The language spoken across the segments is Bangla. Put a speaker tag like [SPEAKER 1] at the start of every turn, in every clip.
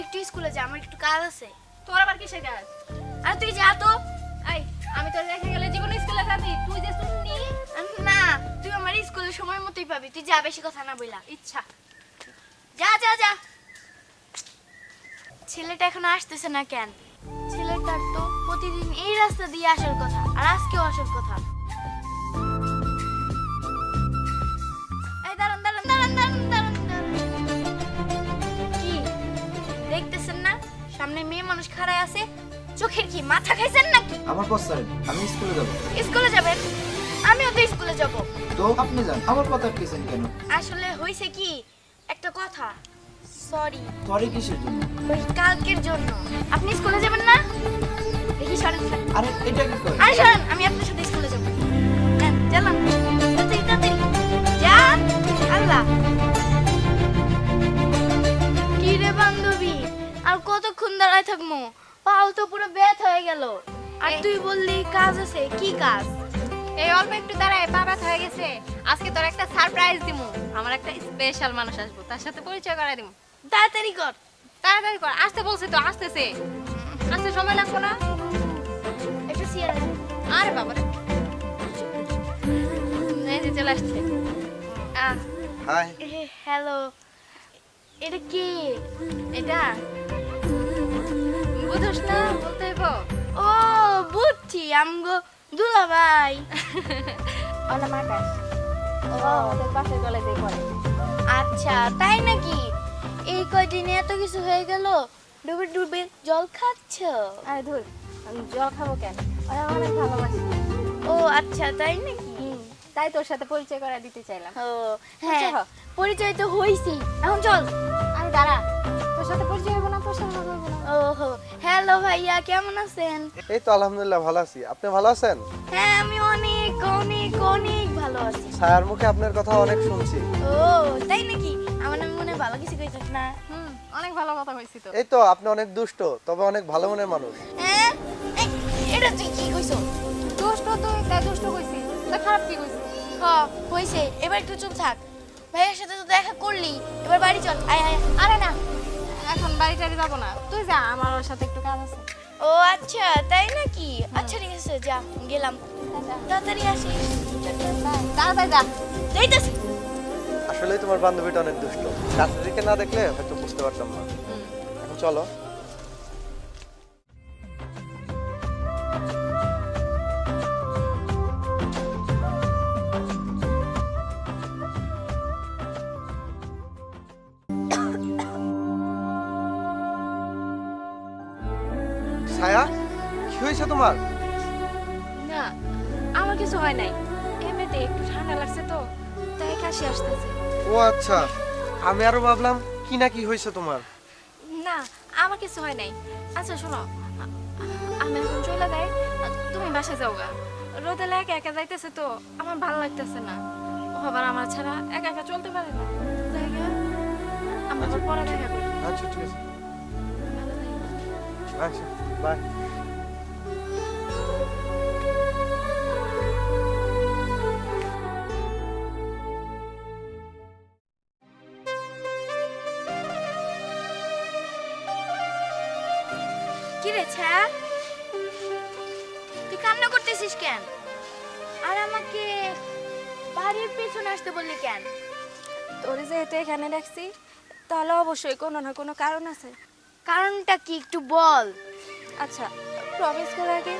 [SPEAKER 1] একটু স্কুলে যা, আমার একটু কাজ আছে।
[SPEAKER 2] তোর আবার কিসের কাজ?
[SPEAKER 1] আর তুই যা তো।
[SPEAKER 2] এই আমি তোর রেখে গেলে জীবনে স্কুলে যাবি? তুই যে শুননি।
[SPEAKER 1] না, তুই আমার স্কুলে সময় মতোই পাবি, তুই যা, বেশি কথা না বইলা।
[SPEAKER 2] ইচ্ছা।
[SPEAKER 1] যা যা যা। ছেলেটা এখনো আসতেছে না কেন? ছেলেটার তো প্রতিদিন এই রাস্তা দিয়ে আসার কথা, আর আজকেও আসার কথা। এই দাঁড়ান দাঁড়ান দাঁড়ান দাঁড়ান দাঁড়ান দাঁড়ান। কি দেখতেছেন না সামনে মেয়ে মানুষ খাড়ায় আছে? চোখের কি মাথা খাইছেন নাকি?
[SPEAKER 3] আমার পথ ছাড়েন, আমি স্কুলে যাব।
[SPEAKER 1] স্কুলে যাবেন? আমিও তো স্কুলে যাব।
[SPEAKER 3] তো আপনি যান, আমার কথা কেছেন কেন?
[SPEAKER 1] আসলে হইছে কি, একটা কথা। সরি।
[SPEAKER 3] সরি কিসের জন্য?
[SPEAKER 1] ওই কালকের জন্য। আপনি স্কুলে যাবেন না? দেখি সরেন।
[SPEAKER 3] আরে এটা কি করে?
[SPEAKER 1] আরে সরেন, আমি আপনার সাথে স্কুলে যাব। হ্যাঁ, চলুন তাড়াতাড়ি তাড়াতাড়ি যান। আল্লাহ, কি রে বান্ধবী, আর কতক্ষণ দাঁড়ায় থাকবো? পাও তো পুরো ব্যথা হয়ে গেল। আর তুই বললি কাজ আছে, কি কাজ?
[SPEAKER 2] এই অল্প একটু দাঁড়ায়, পা ব্যথা হয়ে গেছে। আজকে তোর একটা সারপ্রাইজ দিমু। আমার একটা স্পেশাল মানুষ আসবো, তার সাথে পরিচয় করায় দিমু।
[SPEAKER 1] তাড়াতাড়ি কর।
[SPEAKER 2] তাড়াতাড়ি কর, আসতে বলছে তো, আসতেছে। আসতে সময় লাগবে না।
[SPEAKER 1] একটু চেয়ার আছে।
[SPEAKER 2] আরে বাবা রে, এই যে চলে আসছে।
[SPEAKER 3] হাই।
[SPEAKER 1] হ্যালো, এটা কি?
[SPEAKER 2] এটা বুঝোস না, বলতে হইব।
[SPEAKER 1] ও বুঝছি, আমগো দুলা ভাই।
[SPEAKER 2] ওটা মাকাস। ও ওদের পাশের কলেজে পড়ে।
[SPEAKER 1] আচ্ছা তাই নাকি? এই কয়দিনে এত কিছু হয়ে গেল, ডুবে ডুবে জল খাচ্ছ?
[SPEAKER 2] আরে ধুর, আমি জল খাবো কেন? ওরা অনেক ভালোবাসি।
[SPEAKER 1] ও আচ্ছা তাই নাকি?
[SPEAKER 2] তাই তোর সাথে পরিচয় করায় দিতে চাইলাম।
[SPEAKER 1] ও হ্যাঁ,
[SPEAKER 2] পরিচয় হ।
[SPEAKER 1] পরিচয় তো হইছি, এখন চল।
[SPEAKER 2] আরে দাঁড়া, তোর সাথে পরিচয় হবো না, তোর সাথে কথা বলবো না।
[SPEAKER 1] ওহো, হ্যালো ভাইয়া, কেমন আছেন?
[SPEAKER 4] এই তো আলহামদুলিল্লাহ ভালো আছি। আপনি ভালো আছেন?
[SPEAKER 1] হ্যাঁ, আমি অনেক অনেক অনেক ভালো আছি।
[SPEAKER 4] ছায়ার মুখে আপনার কথা অনেক শুনছি।
[SPEAKER 1] ও তাই নাকি? আমার নামে মনে হয় ভালো কিছু কইছিস না?
[SPEAKER 2] অনেক ভালো কথা হয়েছি তো।
[SPEAKER 4] এই তো আপনি অনেক দুষ্ট, তবে অনেক ভালো মনের মানুষ।
[SPEAKER 1] হ্যাঁ, এই, এটা তুই কি কইছো?
[SPEAKER 2] দুষ্ট তুই, তাই দুষ্ট কইছি। তা খারাপ কি কইছি?
[SPEAKER 1] হইছে, এবার একটু চুপ থাক। ভাইয়ের সাথে তো দেখা করলি, এবার বাড়ি চল। আয় আয়।
[SPEAKER 2] আরে না, এখন বাড়ি টাড়ি যাবো না, তুই যা, আমার ওর সাথে একটু কাজ আছে।
[SPEAKER 1] ও আচ্ছা তাই নাকি? আচ্ছা ঠিক আছে, যা, গেলাম। তাড়াতাড়ি আসিস।
[SPEAKER 2] তাড়াতাড়ি যা।
[SPEAKER 1] যাইতাছি।
[SPEAKER 4] আসলেই তোমার বান্ধবীটা অনেক দুষ্ট। কাছে থেকে না দেখলে হয়তো বুঝতে পারতাম না। এখন চলো। ছায়া, কি হয়েছে তোমার?
[SPEAKER 2] না, আমার কিছু হয় নাই। এমনিতে একটু ঠান্ডা লাগছে তো, তাই কাশি আসতেছে।
[SPEAKER 4] ও আচ্ছা, আমি আরো ভাবলাম কি না কি হয়েছে তোমার।
[SPEAKER 2] না, আমার কিছু হয় নাই। আচ্ছা শোনো, আমি এখন চলে যাই, তুমি বাসায় যাও গা। রোদে একা একা যাইতেছে তো, আমার ভালো লাগতেছে না। ও আবার আমার ছাড়া একা একা চলতে পারে না। যাই গা, আমরা আবার পরে দেখা করি।
[SPEAKER 4] আচ্ছা ঠিক আছে,
[SPEAKER 2] ভালো থাকিস।
[SPEAKER 4] আচ্ছা বাই।
[SPEAKER 1] কি রে ছায়া, তুই কান্না করতেছিস কেন? আর আমাকে বাড়ির পেছনে আসতে বললি কেন?
[SPEAKER 2] তোরে যেহেতু এখানে রাখছি, তাহলে অবশ্যই কোনো না কোনো কারণ আছে।
[SPEAKER 1] কারণটা কি একটু বল।
[SPEAKER 2] আচ্ছা, প্রমিস কর আগে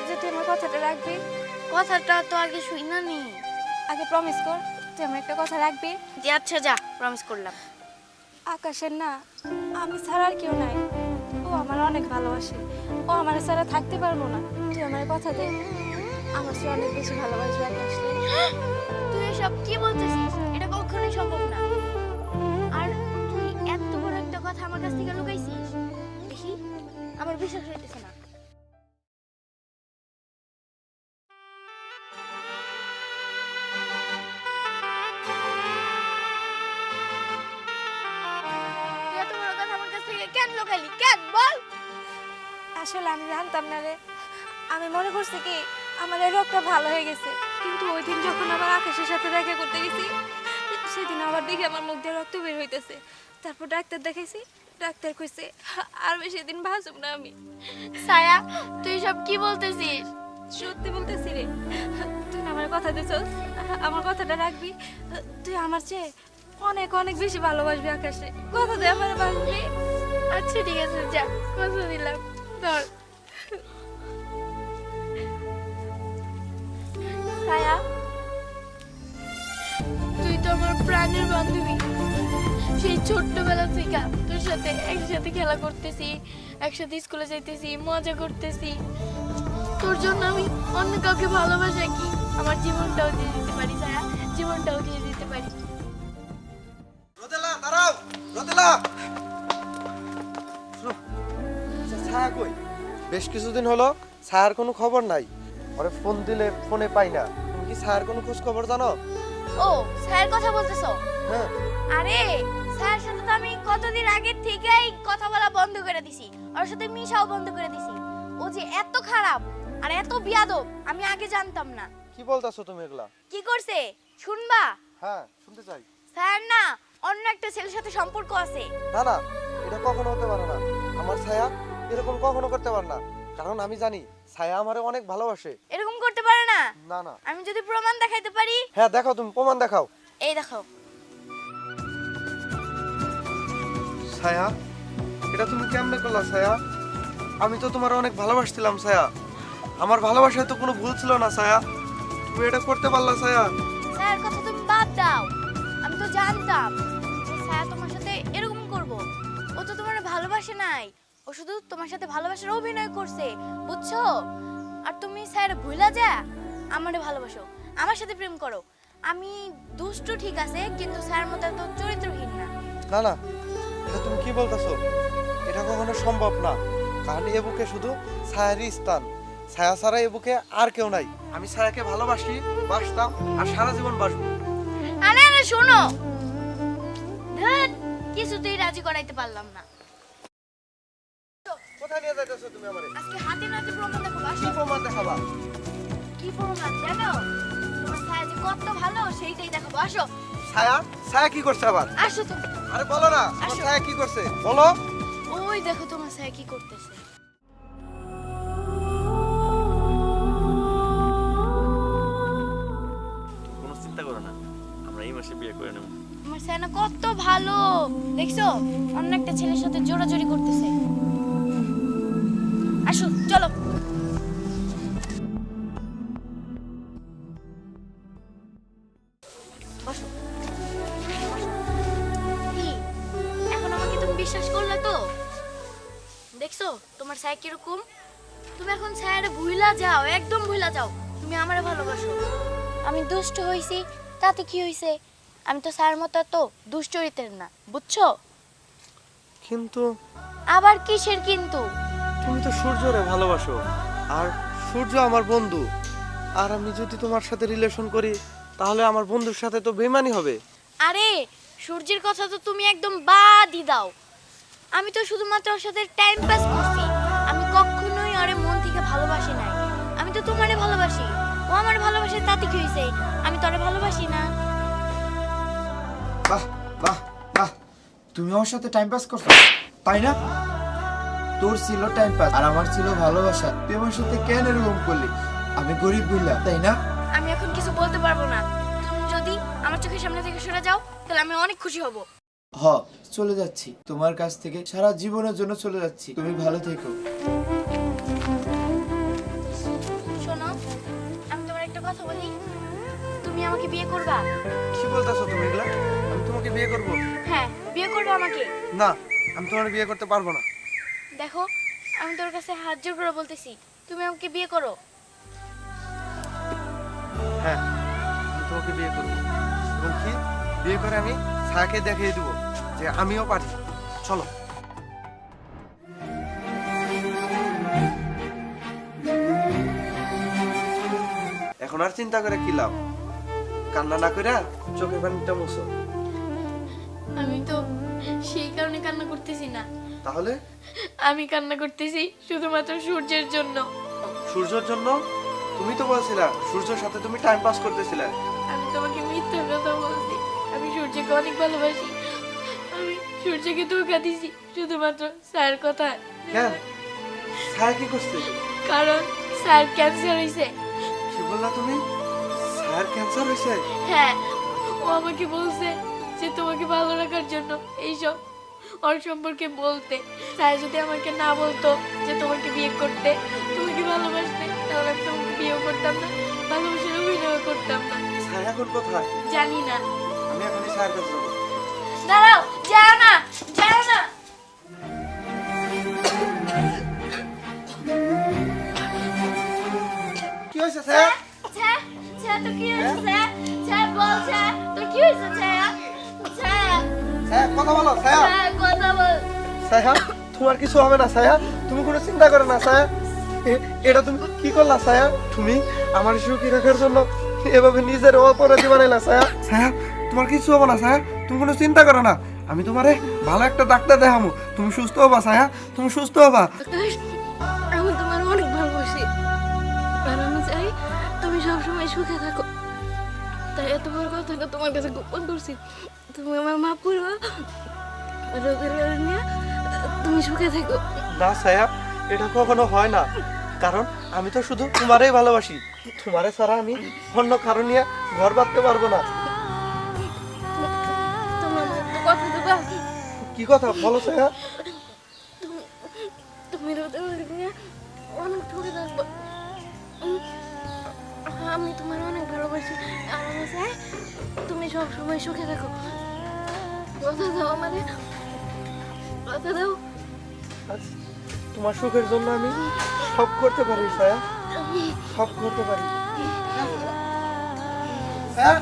[SPEAKER 2] যে তুই আমার কথাটা রাখবি।
[SPEAKER 1] কথাটা তো আগে শুই না নি।
[SPEAKER 2] আগে প্রমিস কর তুই আমার একটা কথা রাখবি।
[SPEAKER 1] যে আচ্ছা যা, প্রমিস করলাম।
[SPEAKER 2] আকাশের না আমি ছাড়া আর কেউ নাই। ও আমার অনেক ভালোবাসে, ও আমার ছাড়া থাকতে পারবো না। তুই আমার কথা দে, আমার সে অনেক বেশি ভালোবাসবে আকাশে।
[SPEAKER 1] তুই এসব কি বলতেছিস? এটা কখনোই সম্ভব না। আর তুই এত বড় একটা কথা আমার কাছ থেকে লুকাইছিস? দেখি, আমার বিশ্বাস হইতেছে না। তুই এত বড় কথা আমার কাছ থেকে কেন লুকাইলি? কেন বল?
[SPEAKER 2] আসলে আমি জানতাম না রে। আমি মনে করছি কি আমার এই রোগটা ভালো হয়ে গেছে, কিন্তু ওই দিন যখন আবার আকাশের সাথে দেখা করতে গেছি, সেদিন আবার দেখি আমার মুখ দিয়ে রক্ত বের হইতেছে। তারপর ডাক্তার দেখাইছি, ডাক্তার কইছে আর বেশি দিন বাঁচব না আমি।
[SPEAKER 1] ছায়া তুই সব কি বলতেছিস?
[SPEAKER 2] সত্যি বলতেছি রে, তুই না আমার কথা দিছস, আমার কথাটা রাখবি। তুই আমার চেয়ে অনেক অনেক বেশি ভালোবাসবি আকাশে, কথা দে আমার বাসবি।
[SPEAKER 1] আচ্ছা ঠিক আছে, যা কথা দিলাম। ধর ছায়া, তুই তো আমার প্রাণের বান্ধবী। সেই ছোট্টবেলা থেকে তোর সাথে একসাথে খেলা করতেছি, একসাথে স্কুলে যাইতেছি, মজা করতেছি। তোর জন্য আমি অন্য কাউকে ভালোবাসা কি আমার জীবনটাও দিয়ে দিতে পারি ছায়া, জীবনটাও দিয়ে দিতে পারি।
[SPEAKER 4] রোদেলা দাঁড়াও, রোদেলা। ছায়া কই? বেশ কিছুদিন হলো ছায়ার কোনো খবর নাই। ওরে ফোন দিলে ফোনে পাই না। তুমি কি ছায়ার কোনো খোঁজ খবর জানো?
[SPEAKER 1] ও স্যার কথা বলতেছো?
[SPEAKER 4] হ্যাঁ।
[SPEAKER 1] আরে স্যার সাথে তো আমি কতদিন আগে থেকেই কথা বলা বন্ধ করে দিছি, ওর সাথে মিশাও বন্ধ করে দিছি। ও যে এত খারাপ আর এত বিয়াদব আমি আগে জানতাম না।
[SPEAKER 4] কি বলতাছো তুমি এগুলা?
[SPEAKER 1] কি করছে শুনবা?
[SPEAKER 4] হ্যাঁ, শুনতে চাই।
[SPEAKER 1] স্যার না অন্য একটা ছেলের সাথে সম্পর্ক আছে।
[SPEAKER 4] না না, এটা কখনো হতে পারে না। আমার ছায়া এরকম কখনো করতে পারে না, কারণ আমি জানি ছায়া আমারে অনেক ভালোবাসে।
[SPEAKER 1] এরকম করতে পারে না?
[SPEAKER 4] না না।
[SPEAKER 1] আমি যদি প্রমাণ দেখাইতে পারি?
[SPEAKER 4] হ্যাঁ দেখাও, তুমি প্রমাণ দেখাও।
[SPEAKER 1] এই দেখো।
[SPEAKER 4] ছায়া, এটা তুমি কেমনে করলা ছায়া? আমি তো তোমার অনেক ভালোবাসছিলাম ছায়া। আমার ভালোবাসায় তো কোনো ভুল ছিল না ছায়া, তুমি এটা করতে পারলা ছায়া?
[SPEAKER 1] স্যার কথা তুমি বাদ দাও, আমি তো জানতাম যে স্যার তোমার সাথে এরকম করব। ও তো তোমার ভালোবাসে নাই, ও শুধু তোমার সাথে ভালোবাসার অভিনয় করছে, বুঝছো? আর তুমি স্যার ভুলা যা আমারে ভালোবাসো, আমার সাথে প্রেম করো। আমি দুষ্টু ঠিক আছে, কিন্তু স্যার মতো তো চরিত্রহীন না।
[SPEAKER 4] না না, এটা তুমি কি বলতেছো? এটা কখনো সম্ভব না, কারণ এ বুকে শুধু ছায়ারই স্থান। ছায়া ছাড়া এ বুকে আর কেউ নাই। আমি ছায়াকে ভালোবাসি, বাসতাম আর সারা জীবন বাসবো।
[SPEAKER 1] আরে আরে শোনো, ধ্যাৎ, কিছুতেই রাজি করাইতে পারলাম না।
[SPEAKER 4] কোথায় নিয়ে যাইতেছো তুমি আমারে?
[SPEAKER 1] আজকে হাতে নাতে প্রমাণ দেখো,
[SPEAKER 4] কি
[SPEAKER 1] আসো।
[SPEAKER 4] প্রমাণ দেখাবা?
[SPEAKER 1] কি প্রমাণ জানো? তোমার স্যার যে কত ভালো সেইটাই দেখাবো, আসো।
[SPEAKER 4] ছায়া, ছায়া কি করছে আবার?
[SPEAKER 1] আসো তুমি।
[SPEAKER 4] আরে বলো না, আমার
[SPEAKER 1] আসো।
[SPEAKER 4] ছায়া কি করছে বলো।
[SPEAKER 1] ওই দেখো তোমার স্যার কি করতেছে।
[SPEAKER 5] কোনো চিন্তা করো না, আমরা এই মাসে বিয়ে করে নেব।
[SPEAKER 1] তোমার স্যার না কত ভালো, দেখছো অন্য একটা ছেলের সাথে জোরাজোরি করতেছে। আসো চলো। বসো। কি এখন আমাকে তুমি বিশ্বাস করলে তো? দেখছো তোমার স্যার কিরকম। তুমি এখন স্যার ভুইলা যাও, একদম ভুইলা যাও, তুমি আমারে ভালোবাসো। আমি দুষ্ট হইছি তাতে কি হইছে? আমি তো স্যার মতো তো দুশ্চরিত্রের না, বুঝছো?
[SPEAKER 4] কিন্তু
[SPEAKER 1] আবার কিসের কিন্তু?
[SPEAKER 4] তুমি তো সূর্যরে ভালোবাসো, আর সূর্য আমার বন্ধু। আর আমি যদি তোমার সাথে রিলেশন করি, তাহলে আমার বন্ধুর সাথে তো বেইমানি হবে।
[SPEAKER 1] আরে সূর্যের কথা তো তুমি একদম বাদই দাও। আমি তো শুধুমাত্র ওর সাথে টাইম পাস করছি, আমি কখনোই ওরে মন থেকে ভালোবাসি নাই। আমি তো তোমারে ভালোবাসি, ও আমার ভালোবাসে, তাতে কি হইছে? আমি তোরে ভালোবাসি না।
[SPEAKER 3] বাহ বাহ বাহ, তুমি আমার সাথে টাইম পাস করছো তাই না? তোর ছিল টাইম পাস আর আমার ছিল ভালোবাসা। তুই আমার সাথে কেন এরকম করলি? আমি গরিব বললাম তাই না?
[SPEAKER 1] আমি এখন কিছু বলতে পারবো না। তুমি যদি আমার চোখের সামনে থেকে সরে যাও তাহলে আমি অনেক খুশি হব।
[SPEAKER 3] হ, চলে যাচ্ছি তোমার কাছ থেকে, সারা জীবনের জন্য চলে যাচ্ছি। তুমি ভালো থেকো।
[SPEAKER 1] শোনো, আমি তোমার একটা কথা বলি, তুমি আমাকে বিয়ে করবা?
[SPEAKER 4] কি বলতেছো তুমি এগুলা? আমি তোমাকে বিয়ে করব?
[SPEAKER 1] হ্যাঁ, বিয়ে করবে আমাকে।
[SPEAKER 4] না, আমি তোমার বিয়ে করতে পারবো না।
[SPEAKER 1] দেখো আমি তোর কাছে হাত জোর করে বলতেছি, তুমি আমাকে বিয়ে করো।
[SPEAKER 4] হ্যাঁ, আমি তোমাকে বিয়ে করব, এবং কি বিয়ে করে আমি ছায়াকে দেখিয়ে দেবো যে আমিও পারি। চলো। এখন আর চিন্তা করে কি লাভ? কান্না না করে চোখের পানিটা মুছো।
[SPEAKER 1] আমি তো সেই কারণে কান্না করতেছি না,
[SPEAKER 4] তাহলে?
[SPEAKER 1] আমি কান্না করতেছি শুধুমাত্র সূর্যের জন্য।
[SPEAKER 4] সূর্যের জন্য? তুমি তো বলছিলা সূর্যের সাথে তুমি টাইম পাস করতেছিলে।
[SPEAKER 1] আমি তোমাকে মিথ্যা কথা বলছি, আমি সূর্যকে অনেক ভালোবাসি। আমি
[SPEAKER 2] সূর্যকে ধোকা দিছি শুধুমাত্র স্যার কথা।
[SPEAKER 4] কেন ছায়া কি করছে?
[SPEAKER 2] কারণ স্যার ক্যান্সার হয়েছে।
[SPEAKER 4] কি বললা তুমি? ছায়ার ক্যান্সার হয়েছে?
[SPEAKER 2] হ্যাঁ, ও আমাকে বলছে যে তোমাকে ভালো রাখার জন্য এইসব ওর সম্পর্কে বলতে। স্যার যদি আমাকে না বলতো যে তোমাকে বিয়ে করতে, তোমাকে ভালোবাসতে, তাহলে আমি তোমাকে বিয়েও করতাম না, ভালোবাসার অভিনয় করতাম না।
[SPEAKER 4] ছায়া এখন কোথায়?
[SPEAKER 2] জানি না।
[SPEAKER 4] আমি এখনই ছায়ার কাছে যাবো।
[SPEAKER 2] দাঁড়াও, যাও না, যাও না।
[SPEAKER 4] কি হয়েছে ছায়া?
[SPEAKER 2] ছায়া, ছায়া তো কি হয়েছে? ছায়া, ছায়া বল, ছায়া তোর কি হয়েছে? ছায়া, ছায়া,
[SPEAKER 4] ছায়া কথা বলো ছায়া।
[SPEAKER 2] ছায়া কথা বল।
[SPEAKER 4] ছায়া তোমার কিছু হবে না ছায়া, তুমি কোনো চিন্তা করো না ছায়া। এটা তুমি কি করলা ছায়া? তুমি আমার সুখী রাখার জন্য এভাবে নিজের অপরাধী বানাইলা ছায়া। ছায়া তোমার কিছু হবে না ছায়া, তুমি কোনো চিন্তা করো না। আমি তোমারে ভালো একটা ডাক্তার দেখাবো, তুমি সুস্থ হবা ছায়া, তুমি সুস্থ হবা।
[SPEAKER 2] আমি তোমার অনেক ভালোবাসি আর আমি চাই তুমি সবসময় সুখে থাকো। তাই এত বড় কথাটা তোমার কাছে গোপন করছি। তুমি আমার মা পুরো রোগের নিয়ে তুমি সুখে থাকো।
[SPEAKER 4] না ছায়া, এটা কখনো হয় না, কারণ আমি তো শুধু তোমারই ভালোবাসি। তোমারে ছাড়া আমি অন্য কারণ নিয়ে ঘর বাঁধতে পারবো না।
[SPEAKER 2] তুমি আমার একটা কথা দেবা?
[SPEAKER 4] কি কথা বলো ছায়া?
[SPEAKER 2] তুমি রোদের নিয়ে অনেক সুখে থাকবো। আমি তোমার অনেক ভালোবাসি আর আমি চাই তুমি সবসময় সুখে থাকো। কথা দাও আমাদের, কথা দাও।
[SPEAKER 4] আচ্ছা, তোমার সুখের জন্য আমি সব করতে পারি ছায়া, সব করতে পারি। ছায়া